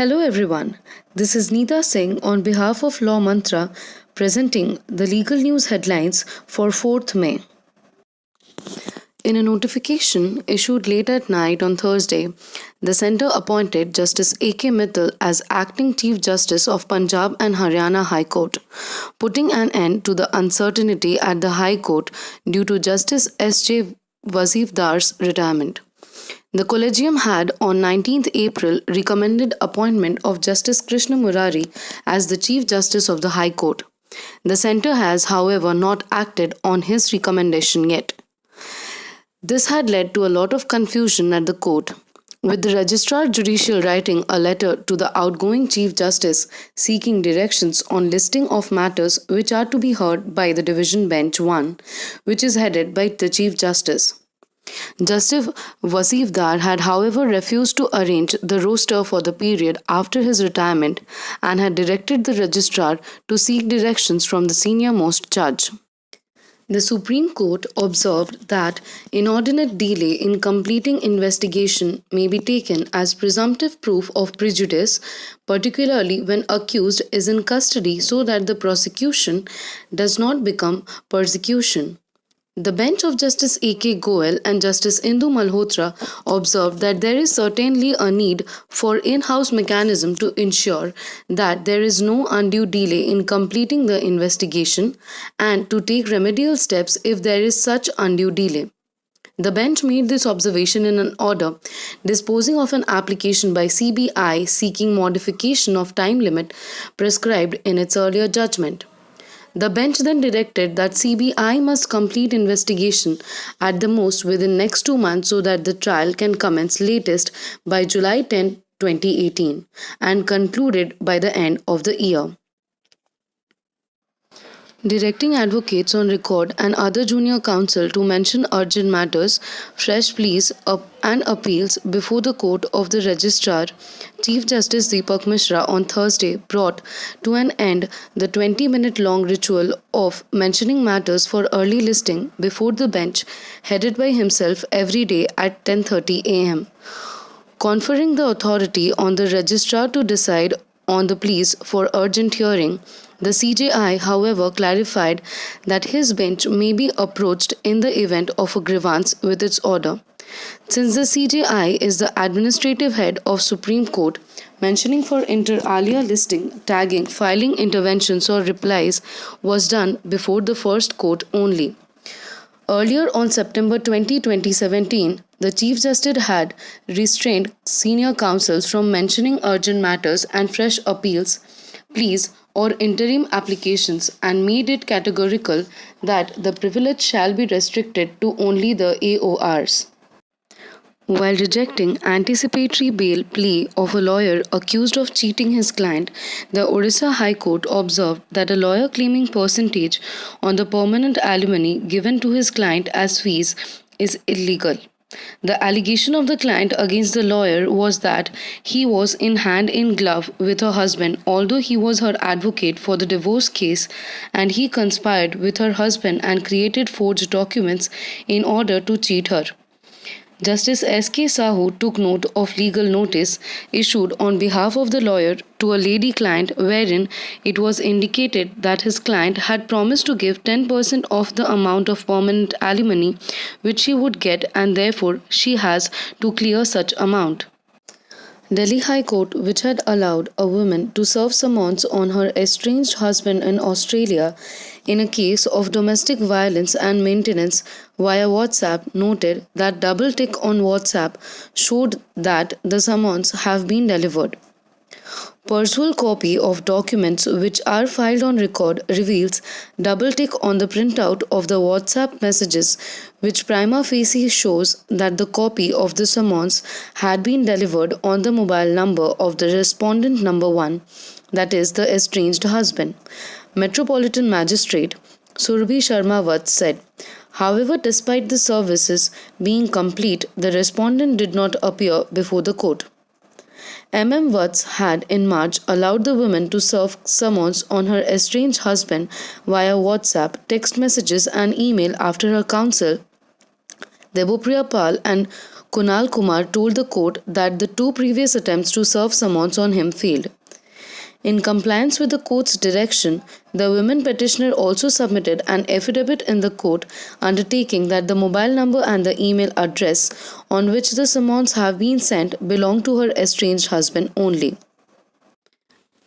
Hello everyone. This is Neeta Singh on behalf of Law Mantra presenting the legal news headlines for 4th May. In a notification issued late at night on Thursday, the centre appointed Justice A.K. Mittal as acting Chief Justice of Punjab and Haryana High Court, putting an end to the uncertainty at the High Court due to Justice S.J. Wazifdar's retirement. The Collegium had on 19th April recommended appointment of Justice Krishna Murari as the Chief Justice of the High Court. The centre has, however, not acted on his recommendation yet. This had led to a lot of confusion at the court, with the Registrar Judicial writing a letter to the outgoing Chief Justice seeking directions on listing of matters which are to be heard by the Division Bench 1, which is headed by the Chief Justice. Justice Wasifdar had, however, refused to arrange the roster for the period after his retirement and had directed the registrar to seek directions from the senior-most judge. The Supreme Court observed that inordinate delay in completing investigation may be taken as presumptive proof of prejudice, particularly when accused is in custody, so that the prosecution does not become persecution. The bench of Justice A.K. Goel and Justice Indu Malhotra observed that there is certainly a need for in-house mechanism to ensure that there is no undue delay in completing the investigation and to take remedial steps if there is such undue delay. The bench made this observation in an order disposing of an application by CBI seeking modification of time limit prescribed in its earlier judgment. The bench then directed that CBI must complete investigation at the most within next 2 months so that the trial can commence latest by July 10, 2018 and concluded by the end of the year. Directing advocates on record and other junior counsel to mention urgent matters, fresh pleas and appeals before the court of the registrar, Chief Justice Deepak Mishra on Thursday brought to an end the 20-minute-long ritual of mentioning matters for early listing before the bench, headed by himself every day at 10:30 a.m., conferring the authority on the registrar to decide on the pleas for urgent hearing. The CJI, however, clarified that his bench may be approached in the event of a grievance with its order. Since the CJI is the administrative head of Supreme Court, mentioning for inter alia listing, tagging, filing interventions or replies was done before the first court only. Earlier on September 20, 2017, the Chief Justice had restrained senior counsels from mentioning urgent matters and fresh appeals, pleas, or interim applications and made it categorical that the privilege shall be restricted to only the AORs. While rejecting anticipatory bail plea of a lawyer accused of cheating his client, the Odisha High Court observed that a lawyer claiming percentage on the permanent alimony given to his client as fees is illegal. The allegation of the client against the lawyer was that he was in hand in glove with her husband, although he was her advocate for the divorce case, and he conspired with her husband and created forged documents in order to cheat her. Justice S.K. Sahu took note of legal notice issued on behalf of the lawyer to a lady client wherein it was indicated that his client had promised to give 10% of the amount of permanent alimony which she would get, and therefore she has to clear such amount. Delhi High Court, which had allowed a woman to serve summons on her estranged husband in Australia in a case of domestic violence and maintenance via WhatsApp, noted that double tick on WhatsApp showed that the summons have been delivered. Perusal copy of documents which are filed on record reveals double tick on the printout of the WhatsApp messages, which prima facie shows that the copy of the summons had been delivered on the mobile number of the respondent number 1, that is, the estranged husband. Metropolitan Magistrate Surbhi Sharma Vats said, however, despite the services being complete, the respondent did not appear before the court. M.M. Vats had in March allowed the woman to serve summons on her estranged husband via WhatsApp, text messages and email after her counsel Debopriya Pal and Kunal Kumar told the court that the two previous attempts to serve summons on him failed. In compliance with the court's direction, the women petitioner also submitted an affidavit in the court undertaking that the mobile number and the email address on which the summons have been sent belong to her estranged husband only.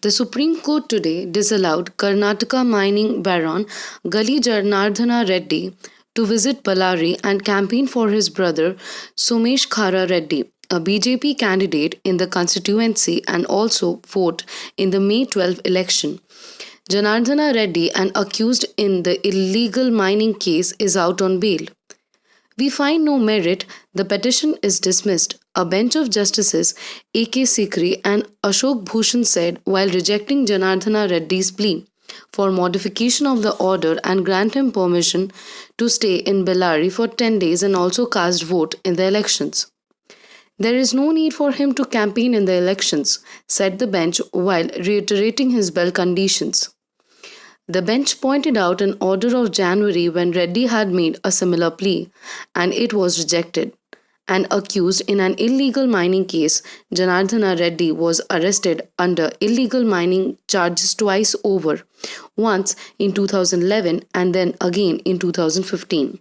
The Supreme Court today disallowed Karnataka mining baron Gali Janardhana Reddy to visit Ballari and campaign for his brother Somesh Khara Reddy, a BJP candidate in the constituency, and also vote in the May 12 election. Janardhana Reddy, an accused in the illegal mining case, is out on bail. We find no merit, the petition is dismissed, a bench of justices A.K. Sikri and Ashok Bhushan said while rejecting Janardhana Reddy's plea for modification of the order and grant him permission to stay in Bellary for 10 days and also cast vote in the elections. There is no need for him to campaign in the elections, said the bench while reiterating his bail conditions. The bench pointed out an order of January when Reddy had made a similar plea, and it was rejected. An accused in an illegal mining case, Janardhana Reddy was arrested under illegal mining charges twice over, once in 2011 and then again in 2015.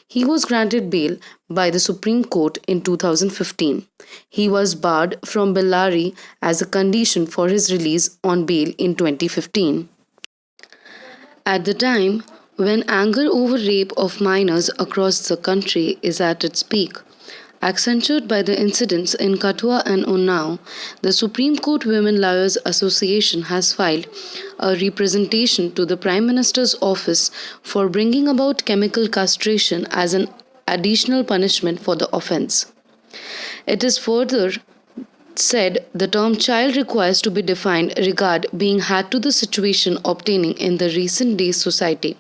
He was granted bail by the Supreme Court in 2015. He was barred from Bellary as a condition for his release on bail in 2015. At the time when anger over rape of minors across the country is at its peak, accentuated by the incidents in Kathua and Unnao, the Supreme Court Women Lawyers Association has filed a representation to the Prime Minister's office for bringing about chemical castration as an additional punishment for the offence. It is further said the term child requires to be defined regard being had to the situation obtaining in the recent days society.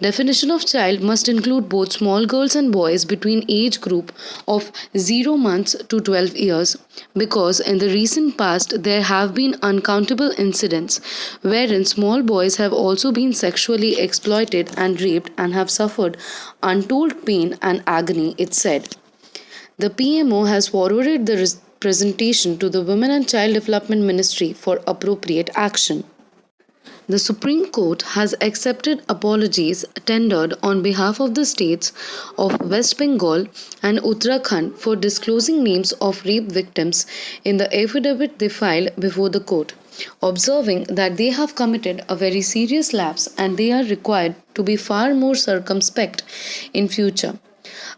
Definition of child must include both small girls and boys between age group of 0 months to 12 years because in the recent past there have been uncountable incidents wherein small boys have also been sexually exploited and raped and have suffered untold pain and agony, it said. The PMO has forwarded the presentation to the Women and Child Development Ministry for appropriate action. The Supreme Court has accepted apologies tendered on behalf of the states of West Bengal and Uttarakhand for disclosing names of rape victims in the affidavit they filed before the court, observing that they have committed a very serious lapse and they are required to be far more circumspect in future.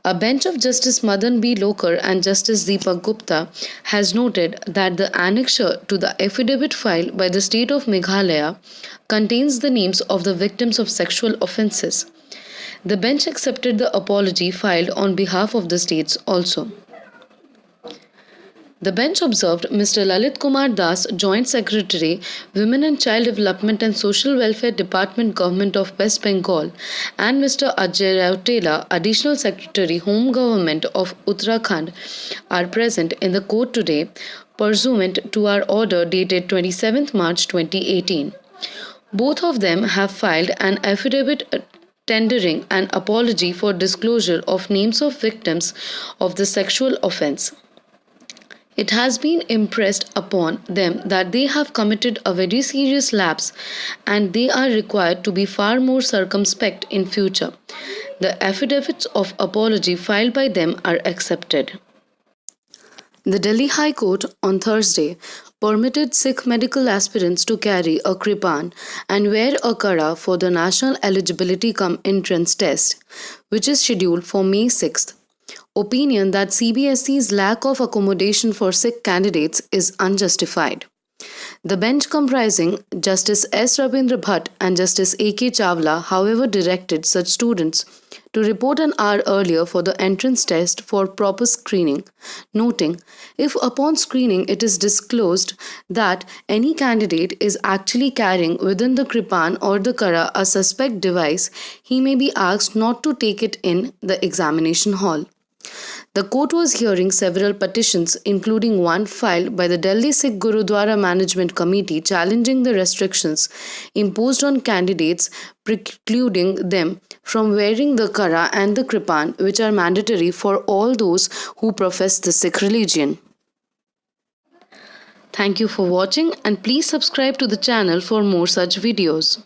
A bench of Justice Madan B. Lokar and Justice Deepak Gupta has noted that the annexure to the affidavit filed by the state of Meghalaya contains the names of the victims of sexual offences. The bench accepted the apology filed on behalf of the states also. The bench observed Mr. Lalit Kumar Das, Joint Secretary, Women and Child Development and Social Welfare Department, Government of West Bengal, and Mr. Ajay Rautela, Additional Secretary, Home Government of Uttarakhand, are present in the court today, pursuant to our order dated 27th March 2018. Both of them have filed an affidavit tendering an apology for disclosure of names of victims of the sexual offence. It has been impressed upon them that they have committed a very serious lapse and they are required to be far more circumspect in future. The affidavits of apology filed by them are accepted. The Delhi High Court on Thursday permitted Sikh medical aspirants to carry a kripan and wear a kara for the National Eligibility Cum Entrance Test, which is scheduled for May 6th. Opinion that CBSE's lack of accommodation for Sikh candidates is unjustified. The bench comprising Justice S. Rabindra Bhatt and Justice A.K. Chawla, however, directed such students to report an hour earlier for the entrance test for proper screening, noting, if upon screening it is disclosed that any candidate is actually carrying within the kripan or the kara a suspect device, he may be asked not to take it in the examination hall. The court was hearing several petitions, including one filed by the Delhi Sikh Gurudwara Management Committee challenging the restrictions imposed on candidates, precluding them from wearing the kara and the kripan, which are mandatory for all those who profess the Sikh religion. Thank you for watching and please subscribe to the channel for more such videos.